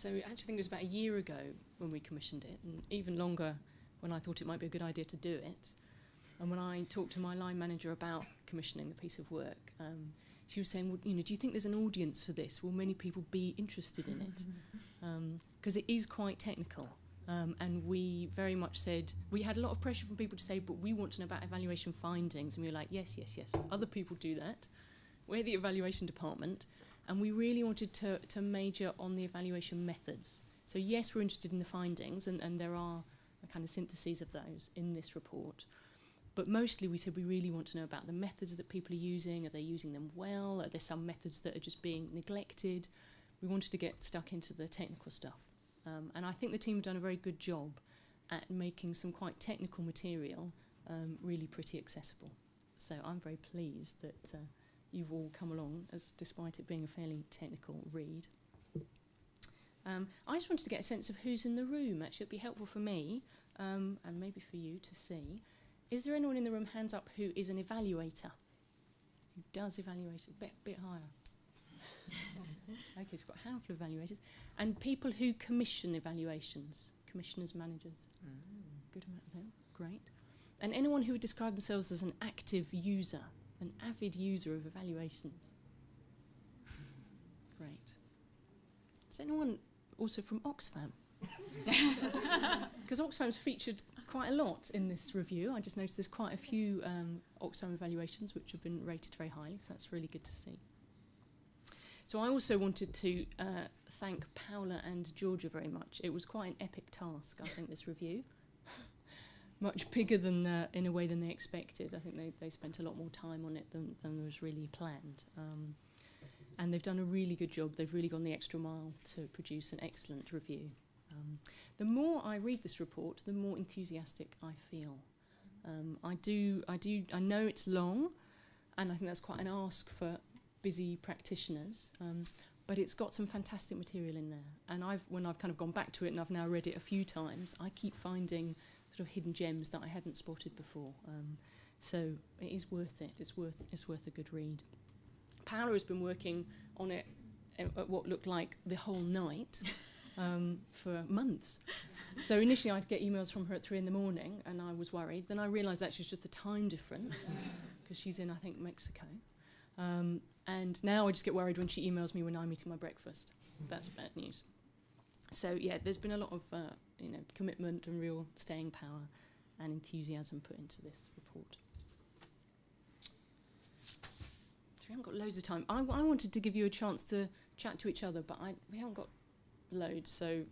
So I actually think it was about a year ago when we commissioned it, and even longer when I thought it might be a good idea to do it. And when I talked to my line manager about commissioning the piece of work, she was saying, well, you know, do you think there's an audience for this? Will many people be interested in it? Because it is quite technical. And we very much said, we had a lot of pressure from people to say, but we want to know about evaluation findings. And we were like, yes, yes, yes, other people do that. We're the evaluation department. And we really wanted to major on the evaluation methods. So yes, we're interested in the findings, and there are a kind of syntheses of those in this report. But mostly we said we really want to know about the methods that people are using. Are they using them well? Are there some methods that are just being neglected? We wanted to get stuck into the technical stuff. And I think the team have done a very good job at making some quite technical material really pretty accessible. So I'm very pleased that you've all come along, as despite it being a fairly technical read. I just wanted to get a sense of who's in the room. Actually, it'd be helpful for me, and maybe for you to see. Is there anyone in the room, hands up, who is an evaluator? Who does evaluation? Bit higher. Okay, so we've got a handful of evaluators. And people who commission evaluations, commissioners, managers. Good amount of them, great. And anyone who would describe themselves as an active user, an avid user of evaluations. Great. Is anyone also from Oxfam? Because Oxfam's featured quite a lot in this review. I just noticed there's quite a few Oxfam evaluations which have been rated very highly, so that's really good to see. So I also wanted to thank Paola and Georgia very much. It was quite an epic task, I think, this review. Much bigger than, in a way, than they expected. I think they spent a lot more time on it than was really planned. And they've done a really good job. They've really gone the extra mile to produce an excellent review. The more I read this report, the more enthusiastic I feel. I know it's long, and I think that's quite an ask for busy practitioners, but it's got some fantastic material in there. And when I've kind of gone back to it and I've now read it a few times, I keep finding sort of hidden gems that I hadn't spotted before. So it is worth it. It's worth a good read. Paola has been working on it at what looked like the whole night for months. So initially I'd get emails from her at 3 in the morning, and I was worried. Then I realised actually it's just the time difference, because she's in, I think, Mexico. And now I just get worried when she emails me when I'm eating my breakfast. That's bad news. So yeah, there's been a lot of commitment and real staying power and enthusiasm put into this report. So we haven't got loads of time. I wanted to give you a chance to chat to each other, but we haven't got loads, so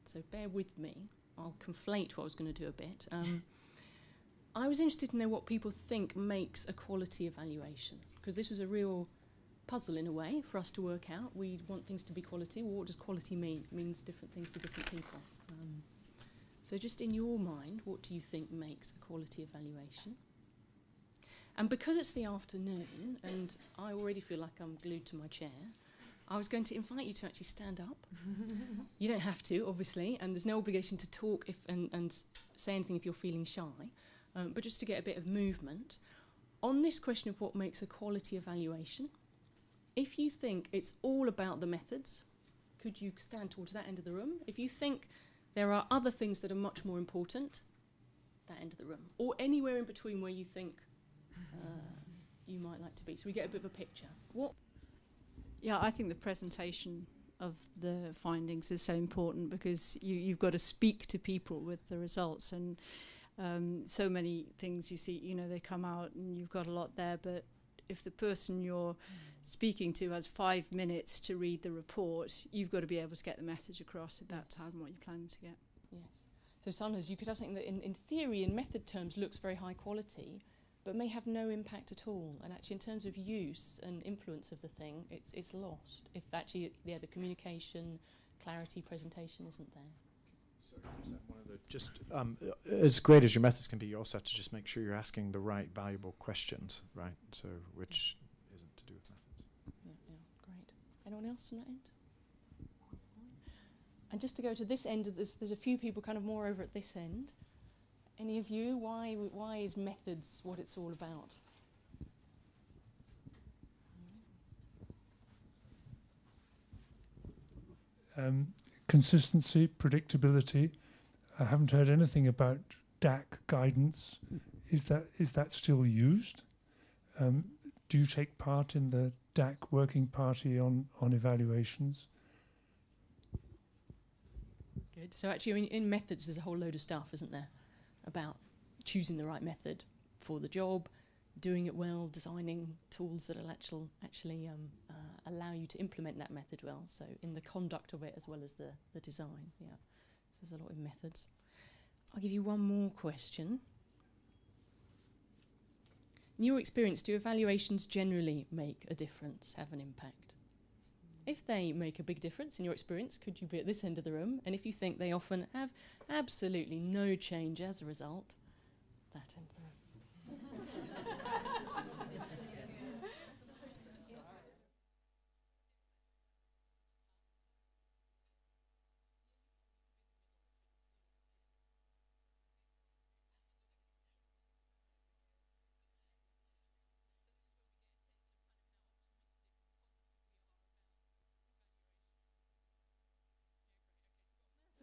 so bear with me. I'll conflate what I was going to do a bit. I was interested to know what people think makes a quality evaluation, because this was a real puzzle in a way for us to work out. We want things to be quality. Well, what does quality mean? It means different things to different people. So just in your mind, what do you think makes a quality evaluation? And because it's the afternoon, and I already feel like I'm glued to my chair, I was going to invite you to actually stand up. You don't have to, obviously, and there's no obligation to talk and say anything if you're feeling shy. But just to get a bit of movement. On this question of what makes a quality evaluation, if you think it's all about the methods, could you stand towards that end of the room? If you think there are other things that are much more important, that end of the room. Or anywhere in between where you think you might like to be. So we get a bit of a picture. Yeah, I think the presentation of the findings is so important, because you've got to speak to people with the results, and so many things you see, they come out and you've got a lot there, but if the person you're speaking to has 5 minutes to read the report, you've got to be able to get the message across at that time, what you're planning to get. Yes. So sometimes you could have something that in theory, in method terms, looks very high quality, but may have no impact at all. And actually in terms of use and influence of the thing, it's lost if actually the communication, clarity, presentation isn't there. As great as your methods can be, you also have to just make sure you're asking the right valuable questions, right? So which isn't to do with methods. Yeah, great. Anyone else from that end? And just to go to this end, there's a few people kind of more over at this end. Any of you? Why is methods what it's all about? Consistency, predictability. I haven't heard anything about DAC guidance. Is that still used? Do you take part in the DAC working party on evaluations? Good. So actually, in methods, there's a whole load of stuff, isn't there, about choosing the right method for the job, doing it well, designing tools that will actually allow you to implement that method well. So in the conduct of it as well as the design. Yeah. So there's a lot of methods. I'll give you one more question. In your experience, do evaluations generally make a difference, have an impact? If they make a big difference in your experience, could you be at this end of the room? And if you think they often have absolutely no change as a result, that end of the room.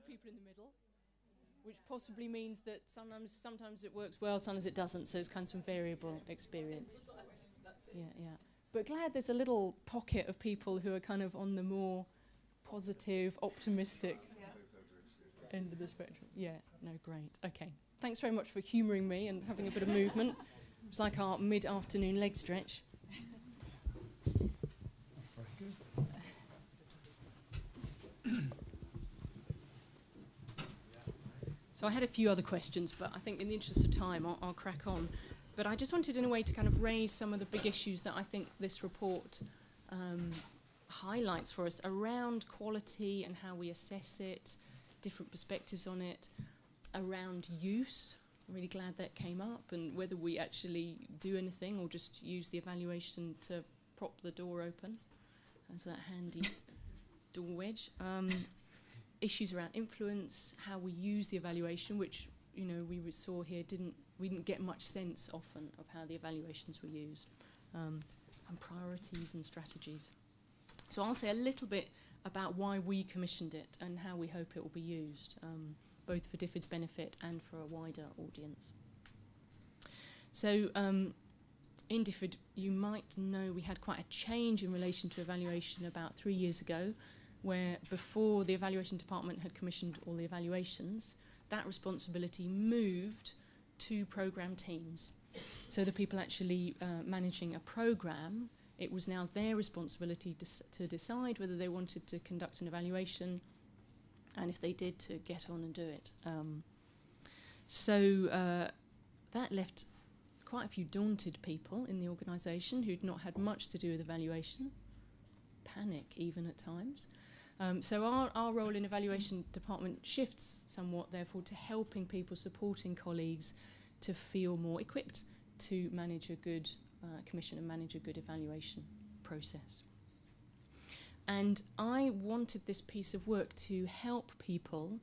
People in the middle, which possibly means that sometimes it works well, sometimes it doesn't, so it's kind of some variable experience. Yeah. But glad there's a little pocket of people who are kind of on the more positive, optimistic end of the spectrum. Yeah, no, great. Okay, thanks very much for humouring me and having a bit of movement. It's like our mid-afternoon leg stretch. So I had a few other questions, but I think in the interest of time, I'll crack on. But I just wanted, in a way, to kind of raise some of the big issues that I think this report highlights for us around quality and how we assess it, different perspectives on it, around use. I'm really glad that came up, and whether we actually do anything or just use the evaluation to prop the door open as that handy door wedge. Issues around influence, how we use the evaluation, which we saw here we didn't get much sense often of how the evaluations were used, and priorities and strategies. So I'll say a little bit about why we commissioned it and how we hope it will be used, both for DFID's benefit and for a wider audience. So in DFID, you might know we had quite a change in relation to evaluation about 3 years ago, where before the evaluation department had commissioned all the evaluations, that responsibility moved to programme teams. So the people actually managing a programme, it was now their responsibility to decide whether they wanted to conduct an evaluation, and if they did, to get on and do it. So that left quite a few daunted people in the organisation who'd not had much to do with evaluation, panic even at times. So our role in evaluation department shifts somewhat, therefore, to helping people, supporting colleagues to feel more equipped to manage a good commission and manage a good evaluation process. And I wanted this piece of work to help people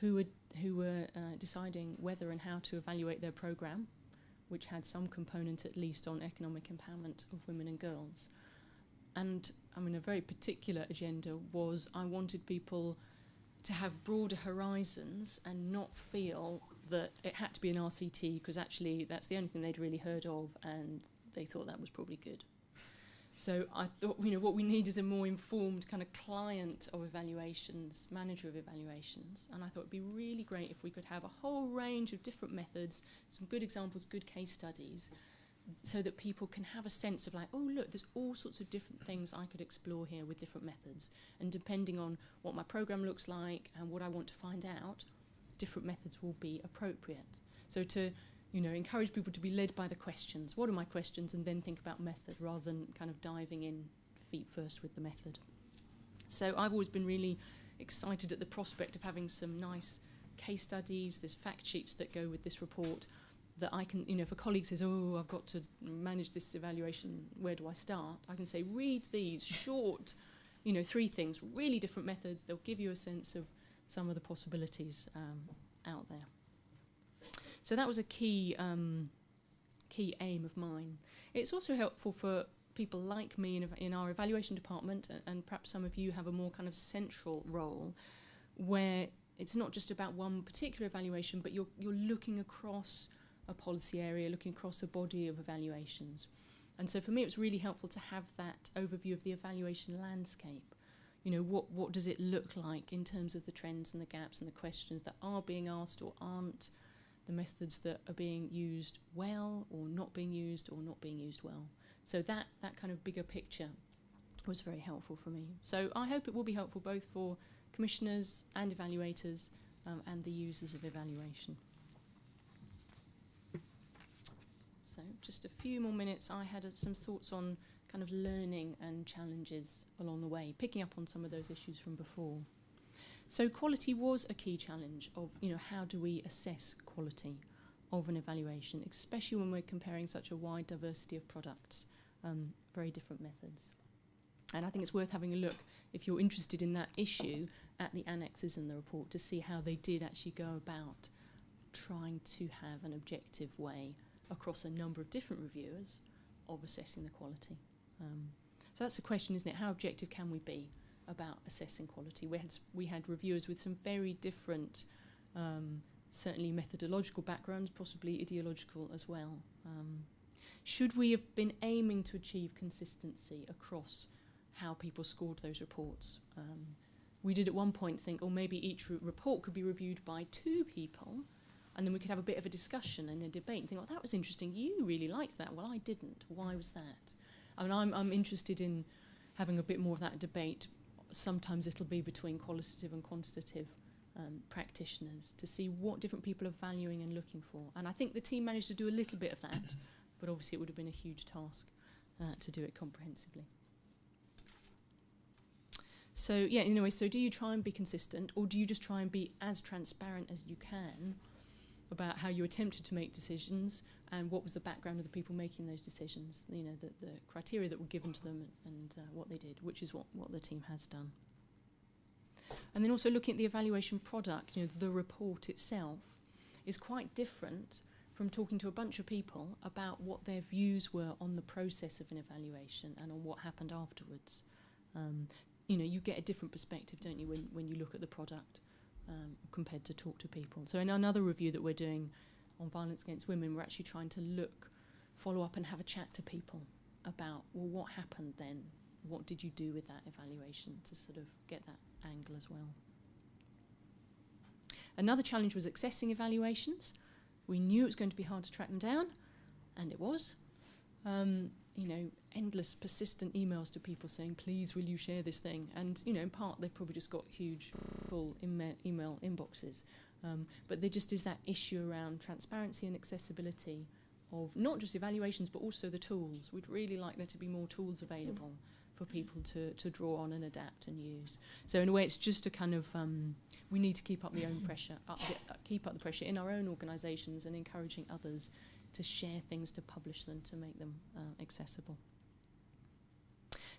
who were deciding whether and how to evaluate their programme, which had some component at least on economic empowerment of women and girls. And a very particular agenda was I wanted people to have broader horizons and not feel that it had to be an RCT, because actually that's the only thing they'd really heard of and they thought that was probably good. So I thought, what we need is a more informed kind of client of evaluations, manager of evaluations. And I thought it'd be really great if we could have a whole range of different methods, some good examples, good case studies, so that people can have a sense of like, oh, look, there's all sorts of different things I could explore here with different methods. And depending on what my programme looks like and what I want to find out, different methods will be appropriate. So to, encourage people to be led by the questions. What are my questions? And then think about method rather than kind of diving in feet first with the method. So I've always been really excited at the prospect of having some nice case studies, there's fact sheets that go with this report, that I can, if a colleague says, oh, I've got to manage this evaluation, where do I start? I can say, read these short, 3 things, really different methods. They'll give you a sense of some of the possibilities out there. So that was a key aim of mine. It's also helpful for people like me in our evaluation department, and perhaps some of you have a more kind of central role, where it's not just about one particular evaluation, but you're looking across a policy area, looking across a body of evaluations. And so for me, it was really helpful to have that overview of the evaluation landscape. You know, what does it look like in terms of the trends and the gaps and the questions that are being asked or aren't, the methods that are being used well or not being used well. So that kind of bigger picture was very helpful for me. So I hope it will be helpful both for commissioners and evaluators and the users of evaluation. So just a few more minutes. I had some thoughts on kind of learning and challenges along the way, picking up on some of those issues from before. So quality was a key challenge of, you know, how do we assess quality of an evaluation, especially when we're comparing such a wide diversity of products, very different methods. And I think it's worth having a look, if you're interested in that issue, at the annexes in the report to see how they did actually go about trying to have an objective way across a number of different reviewers of assessing the quality. So that's the question, isn't it? How objective can we be about assessing quality? We had reviewers with some very different, certainly methodological backgrounds, possibly ideological as well. Should we have been aiming to achieve consistency across how people scored those reports? We did at one point think, oh, maybe each report could be reviewed by 2 people, and then we could have a bit of a discussion and a debate and think, oh, that was interesting. You really liked that. Well, I didn't. Why was that? I mean, I'm interested in having a bit more of that debate. Sometimes it'll be between qualitative and quantitative practitioners to see what different people are valuing and looking for. And I think the team managed to do a little bit of that, but obviously it would have been a huge task to do it comprehensively. So, yeah, anyway, so do you try and be consistent, or do you just try and be as transparent as you can about how you attempted to make decisions and what was the background of the people making those decisions, you know, the criteria that were given to them and what they did, which is what the team has done. And then also looking at the evaluation product, you know, the report itself is quite different from talking to a bunch of people about what their views were on the process of an evaluation and on what happened afterwards. You know, you get a different perspective, don't you, when you look at the product compared to talk to people. So in another review that we're doing on violence against women, we're actually trying to follow up and have a chat to people about, well, what happened then? What did you do with that evaluation, to sort of get that angle as well. Another challenge was accessing evaluations. We knew it was going to be hard to track them down, and it was. You know, endless persistent emails to people saying, please, will you share this thing? And, you know, in part, they've probably just got huge, full email inboxes. But there just is that issue around transparency and accessibility of not just evaluations, but also the tools. We'd really like there to be more tools available for people to draw on and adapt and use. So in a way, it's just a kind of, we need to keep up the own pressure, keep up the pressure in our own organisations and encouraging others to share things, to publish them, to make them accessible.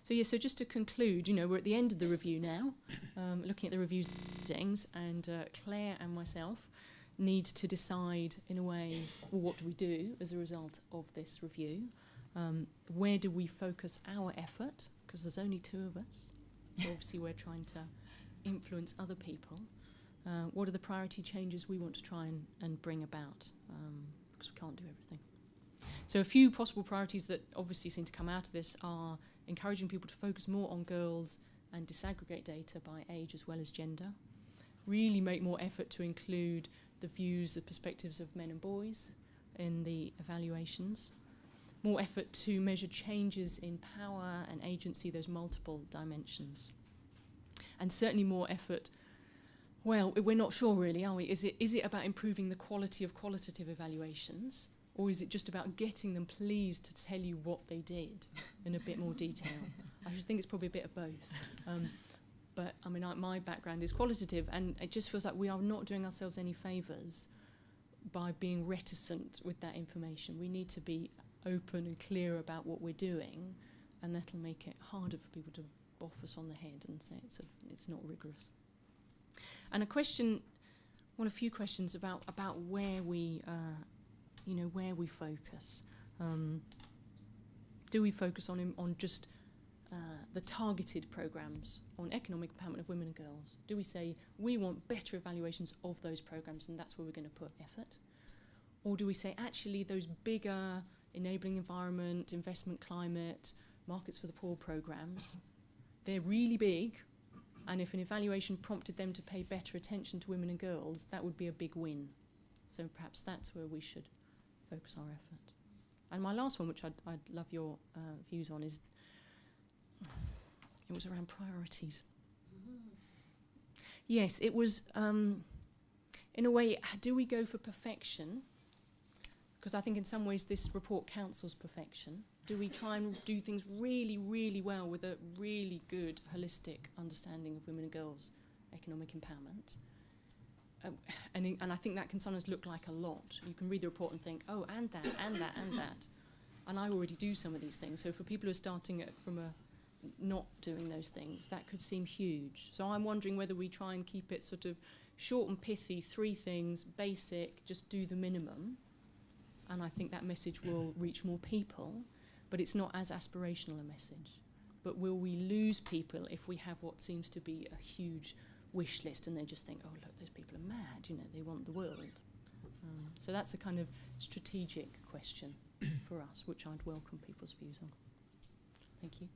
So yeah, so just to conclude, you know, we're at the end of the review now, looking at the review settings, and Claire and myself need to decide, in a way, well, what do we do as a result of this review? Where do we focus our effort? Because there's only 2 of us. So obviously we're trying to influence other people. What are the priority changes we want to try and bring about? Because we can't do everything. So a few possible priorities that obviously seem to come out of this are encouraging people to focus more on girls and disaggregate data by age as well as gender. Really make more effort to include the views, the perspectives of men and boys in the evaluations. More effort to measure changes in power and agency, those multiple dimensions. And certainly more effort, well, we're not sure really, are we? Is it about improving the quality of qualitative evaluations, or is it just about getting them pleased to tell you what they did in a bit more detail? I just think it's probably a bit of both. But I mean, my background is qualitative, and it just feels like we are not doing ourselves any favours by being reticent with that information. We need to be open and clear about what we're doing, and that'll make it harder for people to boff us on the head and say it's not rigorous. And a few questions about where we, where we focus. Do we focus on just the targeted programmes on economic empowerment of women and girls? Do we say we want better evaluations of those programmes and that's where we're going to put effort? Or do we say actually those bigger enabling environment, investment climate, markets for the poor programmes, they're really big, and if an evaluation prompted them to pay better attention to women and girls, that would be a big win. So perhaps that's where we should focus our effort. And my last one, which I'd love your views on, is it was around priorities. Yes, it was, in a way, do we go for perfection? Because I think in some ways this report counsels perfection. Do we try and do things really, really well with a really good holistic understanding of women and girls' economic empowerment? And I think that can sometimes look like a lot. You can read the report and think, oh, and that, and that, and that. And I already do some of these things. So for people who are starting from not doing those things, that could seem huge. So I'm wondering whether we try and keep it sort of short and pithy, 3 things, basic, just do the minimum. And I think that message will reach more people, but it's not as aspirational a message. But will we lose people if we have what seems to be a huge wish list and they just think, oh, look, those people are mad, they want the world. So that's a kind of strategic question for us, which I'd welcome people's views on. Thank you.